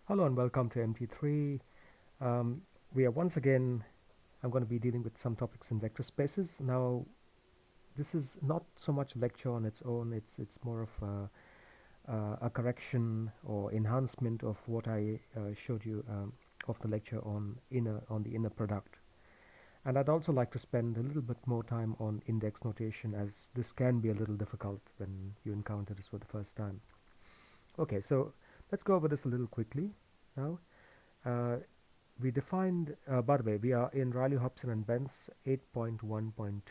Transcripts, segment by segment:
Hello and welcome to MT3. We are once again, I'm going to be dealing with some topics in vector spaces. Now, this is not so much a lecture on its own, it's more of a correction or enhancement of what I showed you of the lecture on the inner product. And I'd also like to spend a little bit more time on index notation, as this can be a little difficult when you encounter this for the first time. Okay, so let's go over this a little quickly now. We defined, by the way, we are in Riley, Hobson and Bence 8.1.2.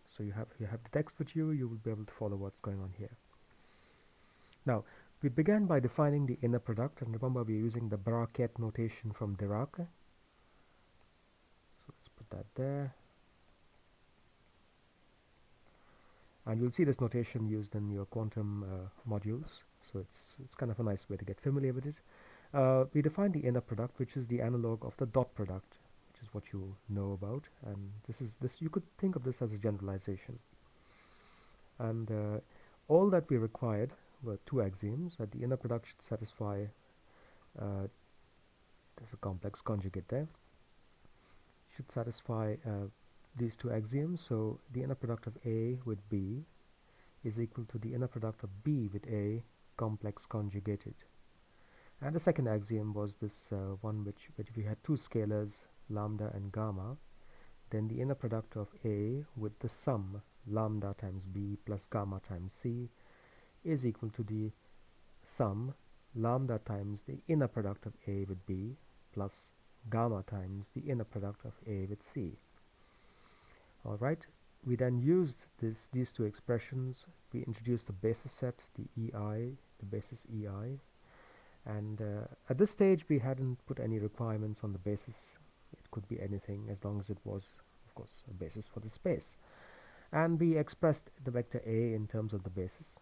So you have the text with you, you will be able to follow what's going on here. Now, we began by defining the inner product, and remember we're using the bracket notation from Dirac. So let's put that there. And you'll see this notation used in your quantum modules, so it's kind of a nice way to get familiar with it. We define the inner product, which is the analog of the dot product, which is what you know about, and this you could think of this as a generalization. And all that we required were two axioms: that the inner product should satisfy there's a complex conjugate there, should satisfy these two axioms. So the inner product of A with B is equal to the inner product of B with A complex conjugated. And the second axiom was this one which if we had two scalars, lambda and gamma, then the inner product of A with the sum lambda times B plus gamma times C is equal to the sum lambda times the inner product of A with B plus gamma times the inner product of A with C. Alright, we then used these two expressions. We introduced a basis set, the EI, the basis EI, and at this stage we hadn't put any requirements on the basis. It could be anything as long as it was, of course, a basis for the space. And we expressed the vector A in terms of the basis.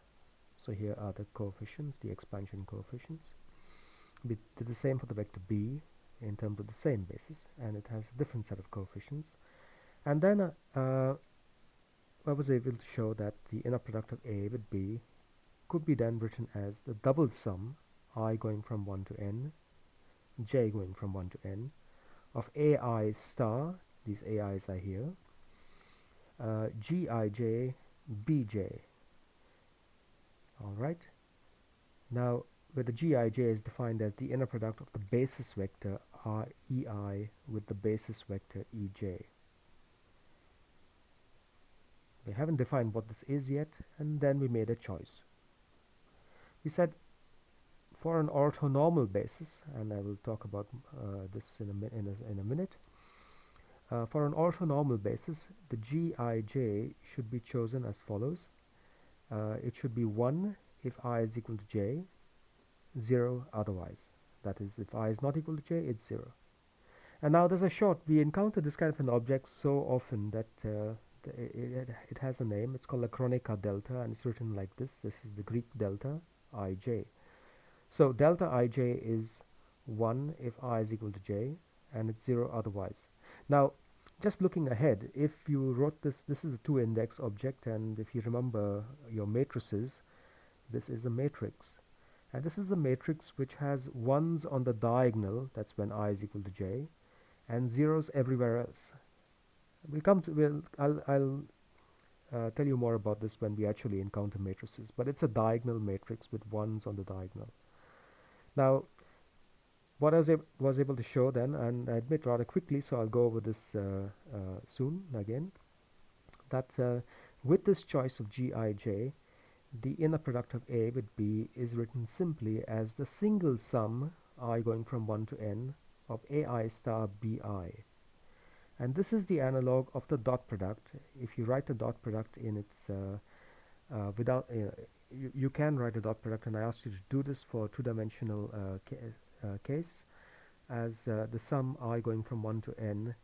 So here are the coefficients, the expansion coefficients. We did the same for the vector B in terms of the same basis, and it has a different set of coefficients. And then I was able to show that the inner product of A with B could be then written as the double sum I going from 1 to n, j going from 1 to n, of ai star, these ai's are here, gij, bj. Alright, now where the gij is defined as the inner product of the basis vector ei with the basis vector ej. We haven't defined what this is yet, and then we made a choice. We said for an orthonormal basis, and I will talk about this in a minute. For an orthonormal basis, the gij should be chosen as follows. It should be 1 if I is equal to j, 0 otherwise. That is, if I is not equal to j, it's 0. And now there's a short, we encounter this kind of an object so often that it has a name. It's called a Kronecker Delta, and it's written like this. This is the Greek delta, ij. So delta ij is 1 if I is equal to j, and it's 0 otherwise. Now, just looking ahead, if you wrote this is a 2-index object, and if you remember your matrices, this is a matrix. And this is the matrix which has 1s on the diagonal, that's when I is equal to j, and 0s everywhere else. I'll tell you more about this when we actually encounter matrices, but it's a diagonal matrix with 1s on the diagonal. Now, what I was able to show then, and I admit rather quickly, so I'll go over this soon again, that with this choice of gij, the inner product of A with B is written simply as the single sum I going from 1 to n of ai star bi. And this is the analog of the dot product. If you write the dot product in its without you can write a dot product, and I asked you to do this for two-dimensional case as the sum I going from 1 to n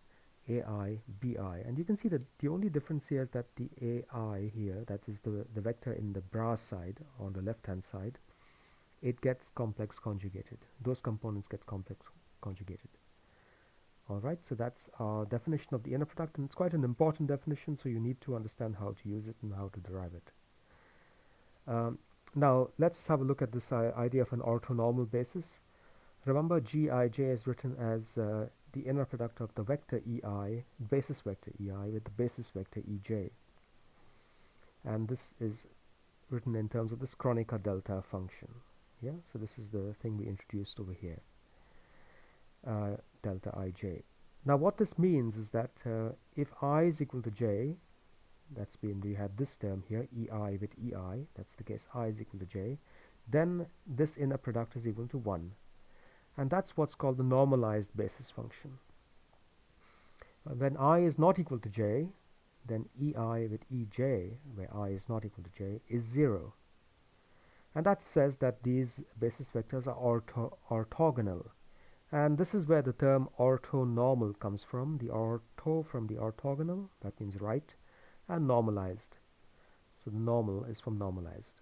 ai bi. And you can see that the only difference here is that the ai here, that is the vector in the bra side on the left hand side, it gets complex conjugated. Those components get complex conjugated. Alright, so that's our definition of the inner product, and it's quite an important definition, so you need to understand how to use it and how to derive it. Now let's have a look at this idea of an orthonormal basis. Remember, Gij is written as the inner product of the vector Ei, basis vector Ei, with the basis vector Ej. And this is written in terms of this Kronecker Delta function. Yeah, so this is the thing we introduced over here, delta Ij. Now what this means is that if I is equal to j, that's when we have this term here, Ei with Ei, that's the case, I is equal to j, then this inner product is equal to 1. And that's what's called the normalized basis function. When I is not equal to j, then Ei with Ej, where I is not equal to j, is 0. And that says that these basis vectors are orthogonal. And this is where the term orthonormal comes from. The ortho from the orthogonal, that means right, and normalized. So the normal is from normalized.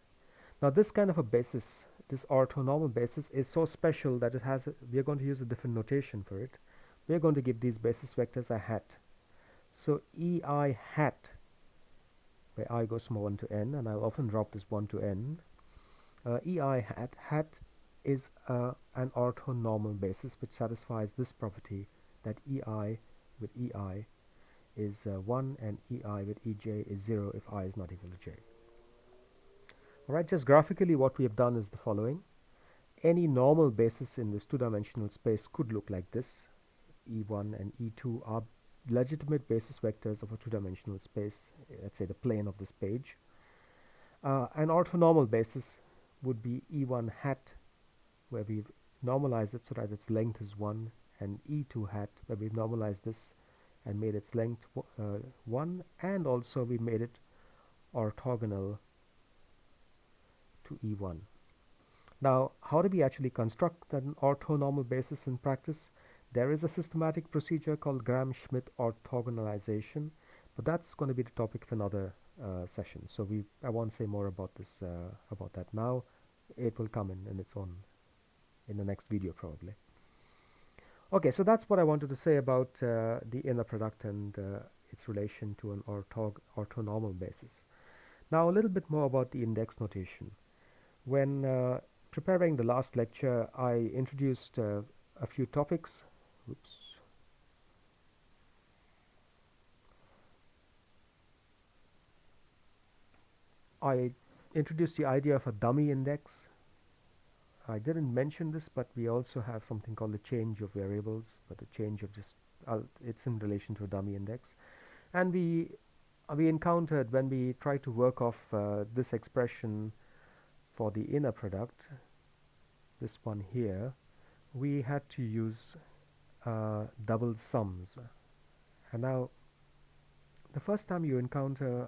Now this kind of a basis, this orthonormal basis, is so special that it has, we are going to use a different notation for it. We are going to give these basis vectors a hat. So Ei hat, where I goes from 1 to n, and I'll often drop this 1 to n. Ei hat is an orthonormal basis which satisfies this property that Ei with Ei is 1 and Ei with Ej is 0 if I is not equal to j. Alright, just graphically what we have done is the following. Any normal basis in this two-dimensional space could look like this. E1 and E2 are legitimate basis vectors of a two-dimensional space, let's say the plane of this page. An orthonormal basis would be E1 hat, where we've normalized it so that its length is 1, and E2 hat, where we've normalized this and made its length 1, and also we made it orthogonal to E1. Now, how do we actually construct an orthonormal basis in practice? There is a systematic procedure called Gram-Schmidt orthogonalization, but that's going to be the topic of another session. So I won't say more about this about that now. It will come in its own in the next video probably. Okay, so that's what I wanted to say about the inner product and its relation to an orthonormal basis. Now a little bit more about the index notation. When preparing the last lecture, I introduced a few topics. Oops. I introduced the idea of a dummy index. I didn't mention this, but we also have something called a change of variables, but a change of just it's in relation to a dummy index. And we encountered, when we tried to work off this expression for the inner product, this one here, we had to use double sums. And now the first time you encounter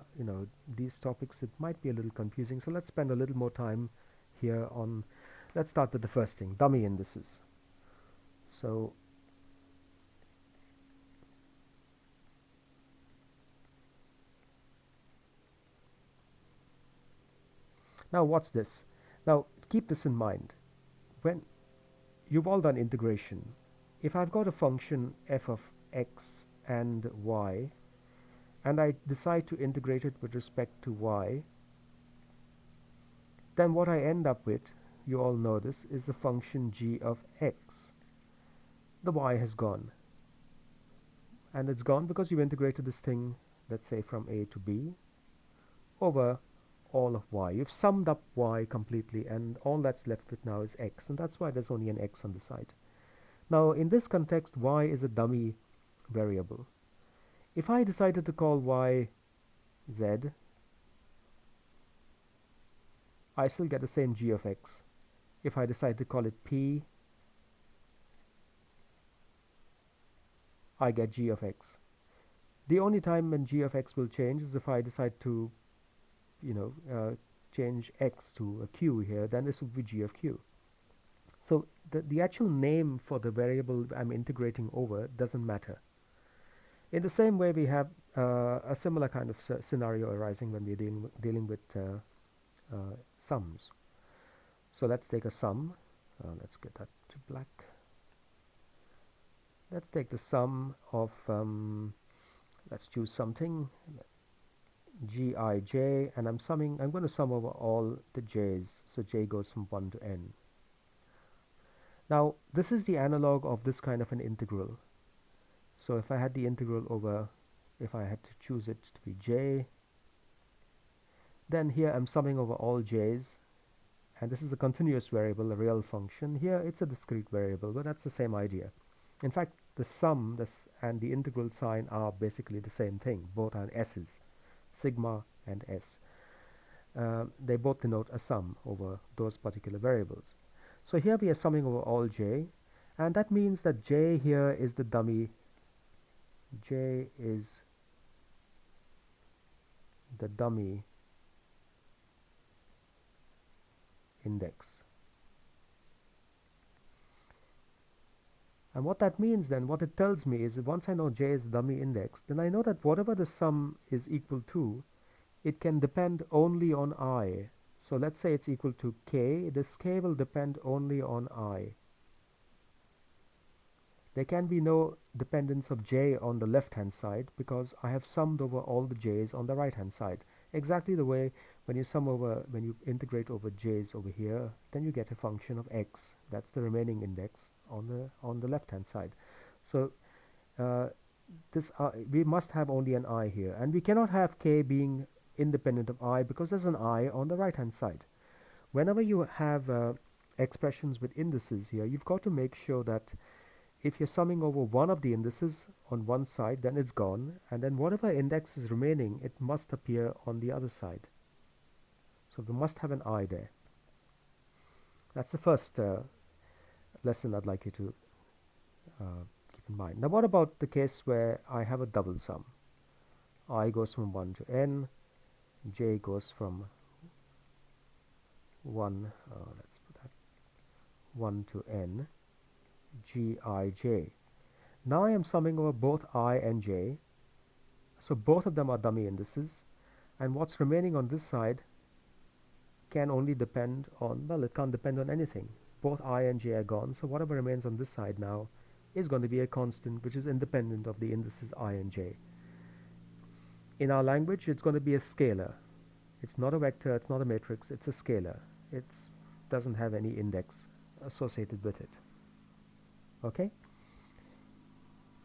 these topics, it might be a little confusing, so let's spend a little more time here on. Let's start with the first thing, dummy indices. So now what's this? Now keep this in mind. When you've all done integration, if I've got a function f of x and y, and I decide to integrate it with respect to y, then what I end up with, you all know this, is the function g of x. The y has gone. And it's gone because you've integrated this thing, let's say from a to b, over all of y. You've summed up y completely, and all that's left with now is x, and that's why there's only an x on the side. Now in this context, y is a dummy variable. If I decided to call y z, I still get the same g of x. If I decide to call it p, I get g of x. The only time when g of x will change is if I decide to change x to a q here, then this would be g of q. So the actual name for the variable I'm integrating over doesn't matter. In the same way, we have a similar kind of scenario arising when we're dealing with sums. So let's take a sum. Let's get that to black. Let's take the sum of, let's choose something, Gij, and I'm going to sum over all the j's. So j goes from 1 to n. Now this is the analog of this kind of an integral. So if I had the integral over, if I had to choose it to be j, then here I'm summing over all j's, and this is a continuous variable, a real function. Here it's a discrete variable, but that's the same idea. In fact, the sum and the integral sign are basically the same thing. Both are s's, sigma and s. They both denote a sum over those particular variables. So here we are summing over all j, and that means that j here is the dummy. J is the dummy index. And what that means then, what it tells me is that once I know j is the dummy index, then I know that whatever the sum is equal to, it can depend only on I. So let's say it's equal to k. This k will depend only on I. There can be no dependence of j on the left hand side because I have summed over all the j's on the right hand side. Exactly the way when you integrate over j's over here, then you get a function of x. That's the remaining index on the left hand side. So we must have only an I here, and we cannot have k being independent of I because there's an I on the right hand side. Whenever you have expressions with indices here, you've got to make sure that if you're summing over one of the indices on one side, then it's gone, and then whatever index is remaining, it must appear on the other side. So we must have an I there. That's the first lesson I'd like you to keep in mind. Now what about the case where I have a double sum? I goes from 1 to n, j goes from 1, let's put that 1 to n, gij. Now I am summing over both I and j, so both of them are dummy indices, and what's remaining on this side can only depend on, well, it can't depend on anything. Both I and j are gone, so whatever remains on this side now is going to be a constant which is independent of the indices I and j. In our language, it's going to be a scalar. It's not a vector, it's not a matrix, it's a scalar. It doesn't have any index associated with it. Okay?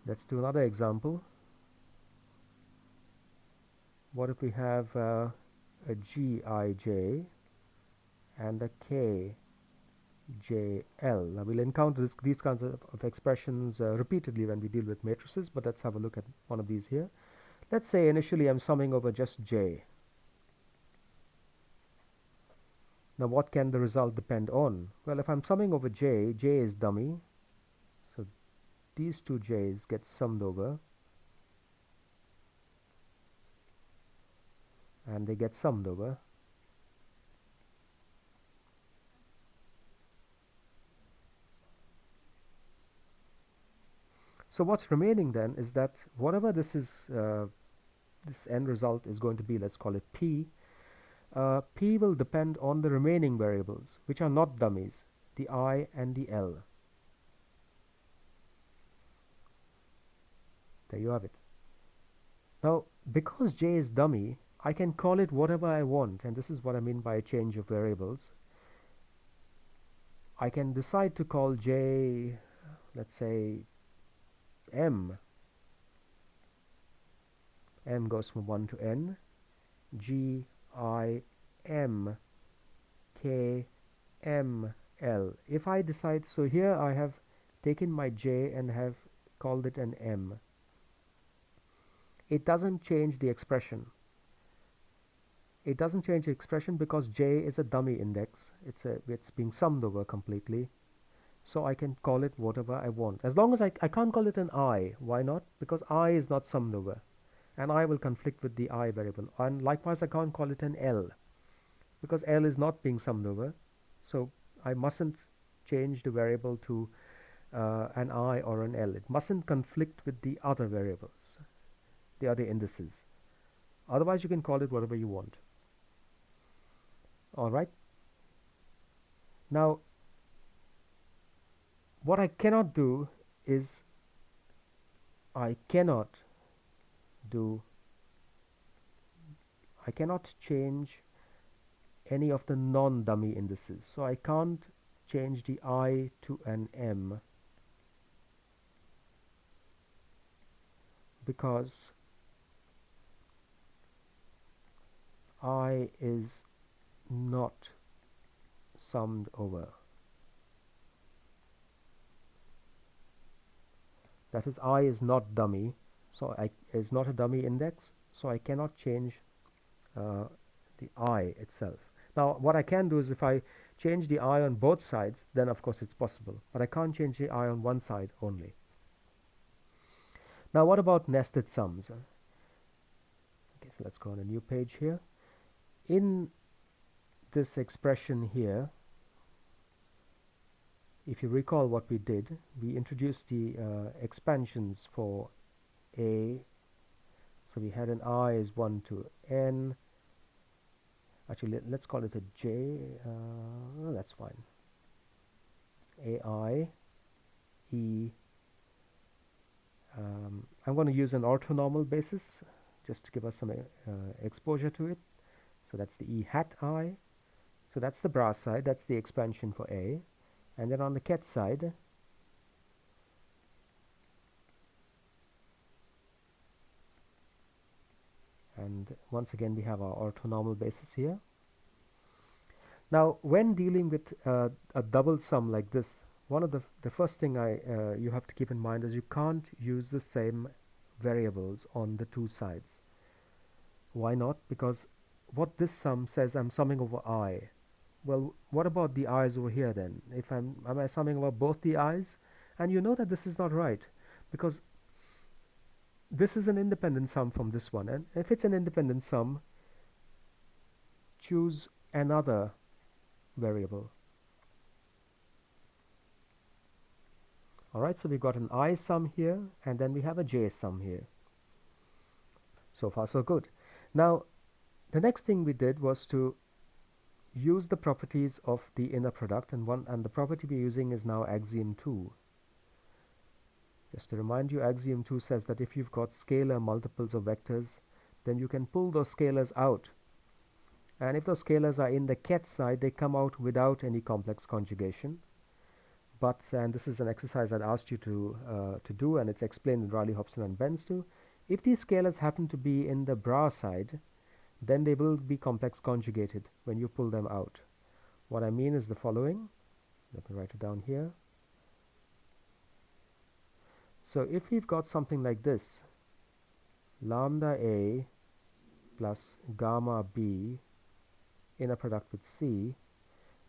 Let's do another example. What if we have a gij and a kjl? Now we'll encounter these kinds of expressions repeatedly when we deal with matrices, but let's have a look at one of these here. Let's say initially I'm summing over just j. Now what can the result depend on? Well, if I'm summing over j, j is dummy, so these two j's get summed over, and they get summed over. So what's remaining then is that whatever this is, this end result is going to be, let's call it p. P will depend on the remaining variables, which are not dummies, the I and the L. There you have it. Now, because j is dummy, I can call it whatever I want, and this is what I mean by a change of variables. I can decide to call j, let's say, m. M goes from 1 to n. G, I, M, K, M, L. If I decide, so here I have taken my j and have called it an m. It doesn't change the expression. It doesn't change the expression because j is a dummy index. It's being summed over completely. So I can call it whatever I want. As long as I can't call it an I. Why not? Because I is not summed over, and I will conflict with the I variable. And likewise, I can't call it an L because L is not being summed over. So I mustn't change the variable to an I or an L. It mustn't conflict with the other variables, the other indices. Otherwise, you can call it whatever you want. All right. Now, what I cannot do is I cannot change any of the non-dummy indices. So I can't change the I to an M because I is not summed over. That is, I is not dummy, so I is not a dummy index, so I cannot change the I itself. Now what I can do is if I change the I on both sides, then of course it's possible, but I can't change the I on one side only. Now what about nested sums? Okay, so let's go on a new page here. In this expression here, if you recall what we did, we introduced the expansions for A. So we had an I is 1 to N. Actually, let's call it a J. That's fine. AI, E. I'm going to use an orthonormal basis just to give us some exposure to it. So that's the E hat I. So that's the bra side. That's the expansion for A. And then on the ket side, and once again we have our orthonormal basis here. Now when dealing with a double sum like this, one of the first thing you have to keep in mind is you can't use the same variables on the two sides. Why not? Because what this sum says, I'm summing over I. Well, what about the i's over here then? If am I summing over both the i's? And you know that this is not right, because this is an independent sum from this one, and if it's an independent sum, choose another variable. Alright, so we've got an I sum here, and then we have a J sum here. So far so good. Now the next thing we did was to use the properties of the inner product, and the property we're using is now axiom 2. Just to remind you, axiom 2 says that if you've got scalar multiples of vectors, then you can pull those scalars out, and if those scalars are in the ket side, they come out without any complex conjugation. But, and this is an exercise I'd asked you to do, and it's explained in Riley, Hobson and Bence too, if these scalars happen to be in the bra side, then they will be complex conjugated when you pull them out. What I mean is the following. Let me write it down here. So if we've got something like this, lambda A plus gamma B inner product with C,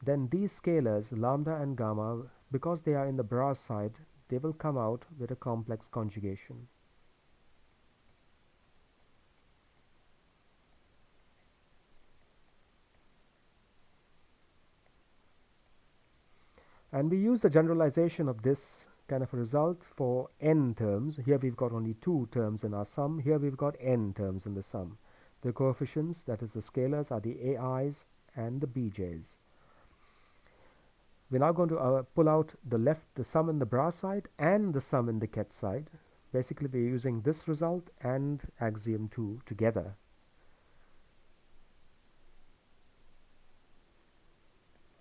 then these scalars, lambda and gamma, because they are in the bra side, they will come out with a complex conjugation. And we use the generalization of this kind of a result for n terms. Here we've got only 2 terms in our sum. Here we've got n terms in the sum. The coefficients, that is the scalars, are the AI's and the BJ's. We're now going to pull out the sum in the bra side and the sum in the ket side. Basically, we're using this result and axiom 2 together.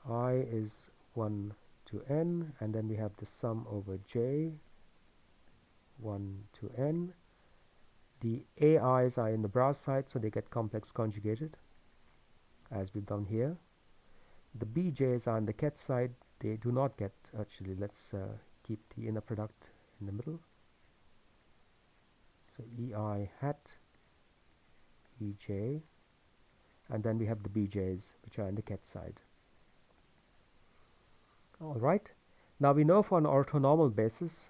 I is 1 to n, and then we have the sum over j, 1 to n. The AI's are in the bra side, so they get complex conjugated, as we've done here. The BJ's are on the ket side. They do not get, actually, let's keep the inner product in the middle. So EI hat, EJ, and then we have the BJ's, which are in the ket side. Alright, now we know for an orthonormal basis,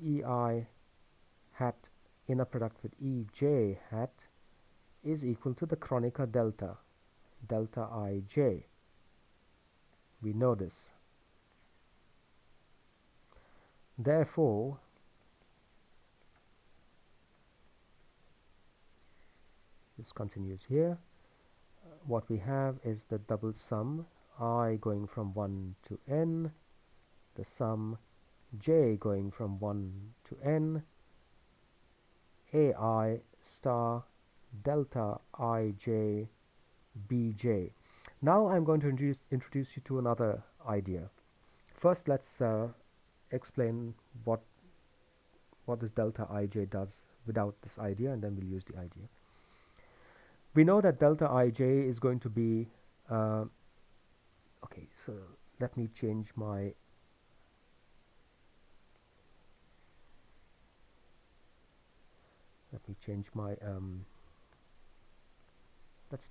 EI hat inner product with EJ hat is equal to the Kronecker delta, delta IJ. We know this. Therefore, this continues here. What we have is the double sum I going from 1 to n, the sum j going from 1 to n, AI star delta ij bj. Now I'm going to introduce you to another idea. First, let's explain what this delta ij does without this idea, and then we'll use the idea. We know that delta ij is going to be okay, so let me change my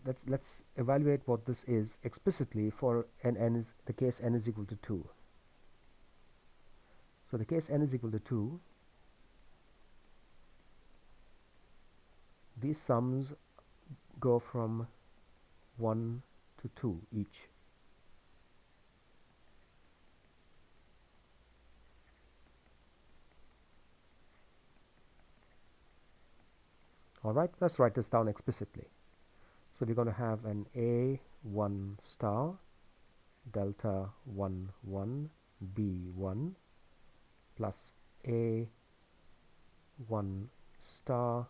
let's evaluate what this is explicitly for the case n is equal to 2. So the case n is equal to 2, these sums go from 1 to 2 each. Alright, let's write this down explicitly. So we're going to have an A1 star delta 1 1 B1 plus A1 star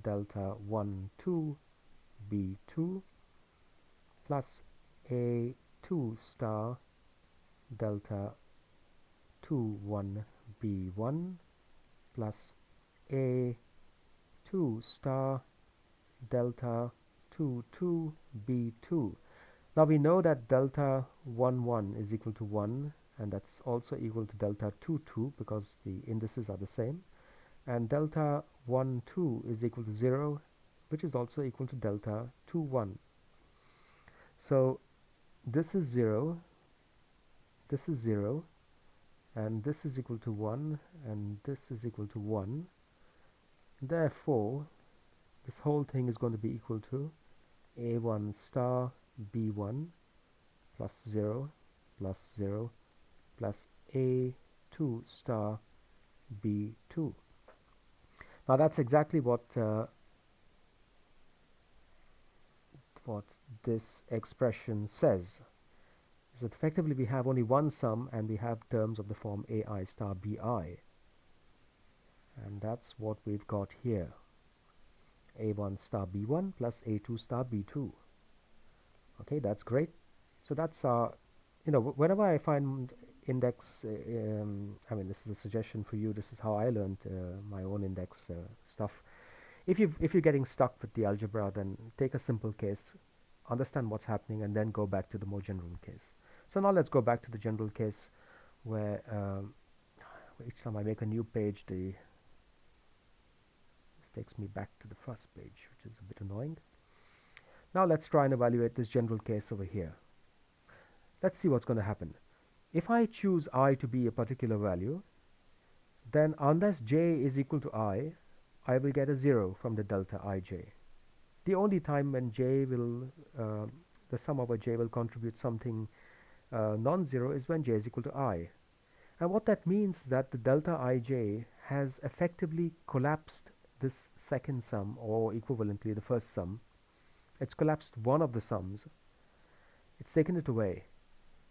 delta 1 2 B2 plus A2 star delta 2 1 B1 plus A2 star delta 2 2 B2. Now we know that delta 1 1 is equal to 1, and that's also equal to delta 2 2 because the indices are the same, and delta 1 2 is equal to 0, which is also equal to delta 2 1. So this is 0, this is 0, and this is equal to 1, and this is equal to 1. Therefore this whole thing is going to be equal to A1 star B1 plus 0 plus 0 plus A2 star B2. Now that's exactly what this expression says. Is that effectively we have only one sum and we have terms of the form AI star BI. And that's what we've got here. A1 star B1 plus A2 star B2. Okay, that's great. So that's whenever I find index, I mean, this is a suggestion for you. This is how I learned my own index stuff. If you're getting stuck with the algebra, then take a simple case, understand what's happening, and then go back to the more general case. So now let's go back to the general case, where each time I make a new page, this takes me back to the first page, which is a bit annoying. Now let's try and evaluate this general case over here. Let's see what's going to happen. If I choose I to be a particular value, then unless j is equal to I will get a 0 from the delta ij. The only time when j will, the sum over j will contribute something non-zero is when j is equal to I. And what that means is that the delta ij has effectively collapsed this second sum, or equivalently the first sum. It's collapsed one of the sums, it's taken it away,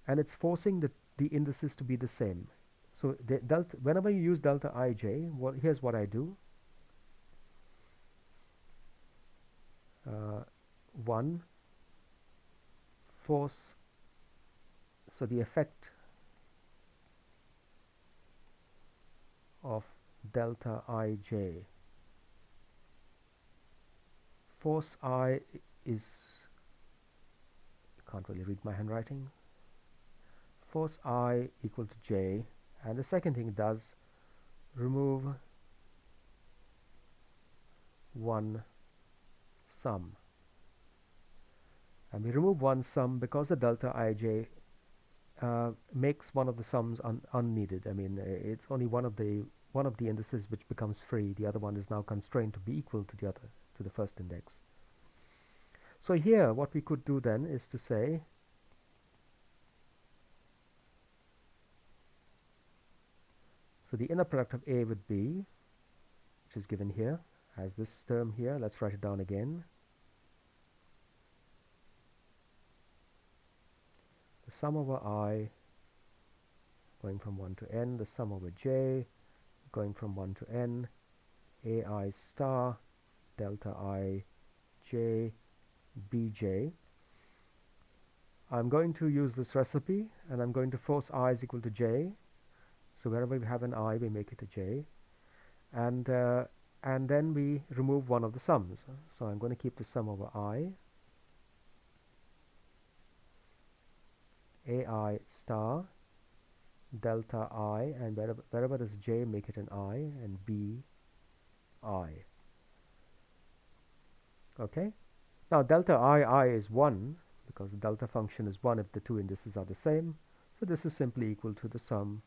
and it's forcing the indices to be the same. So the delta, whenever you use delta ij, here's what I do. 1 force, so the effect of delta ij, force I is, can't really read my handwriting, force I equal to j, and the second thing it does, remove one sum. And we remove one sum because the delta ij makes one of the sums unneeded. I mean, it's only one of the indices which becomes free. The other one is now constrained to be equal to the first index. So here what we could do then is to say, so the inner product of A with B, which is given here as this term here, let's write it down again. The sum over I going from 1 to n, the sum over j going from 1 to n, ai star delta I j bj, I'm going to use this recipe, and I'm going to force I is equal to j. So wherever we have an I, we make it a j, and then we remove one of the sums. So I'm going to keep the sum over I, ai star delta I, and wherever there's a j, make it an I, and b I. Okay. Now delta I is 1, because the delta function is 1 if the two indices are the same. So this is simply equal to the sum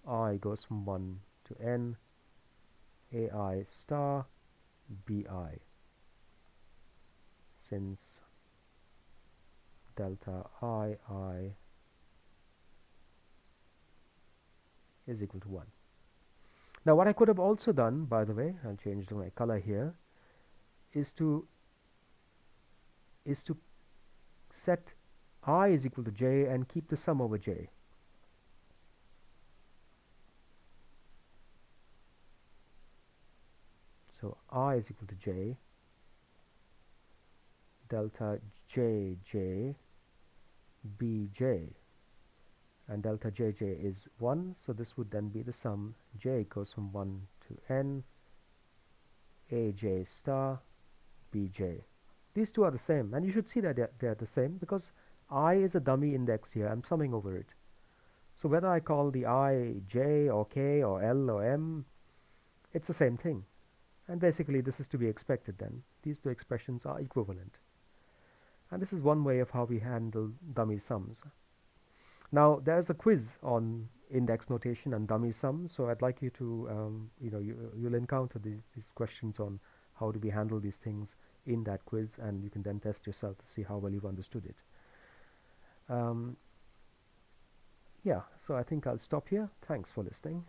I goes from 1 to n ai star bi, since delta I is equal to 1. Now what I could have also done, by the way, I'll change my color here, is to set I is equal to j and keep the sum over j. So I is equal to j delta jj bj, and delta jj is 1, so this would then be the sum j goes from 1 to n aj star bj. These two are the same, and you should see that they're the same because I is a dummy index here. I'm summing over it. So whether I call the I j or k or l or m, it's the same thing. And basically this is to be expected then. These two expressions are equivalent. And this is one way of how we handle dummy sums. Now there's a quiz on index notation and dummy sums, so I'd like you to, you'll encounter these questions on how do we handle these things in that quiz, and you can then test yourself to see how well you've understood it. Yeah, so I think I'll stop here. Thanks for listening.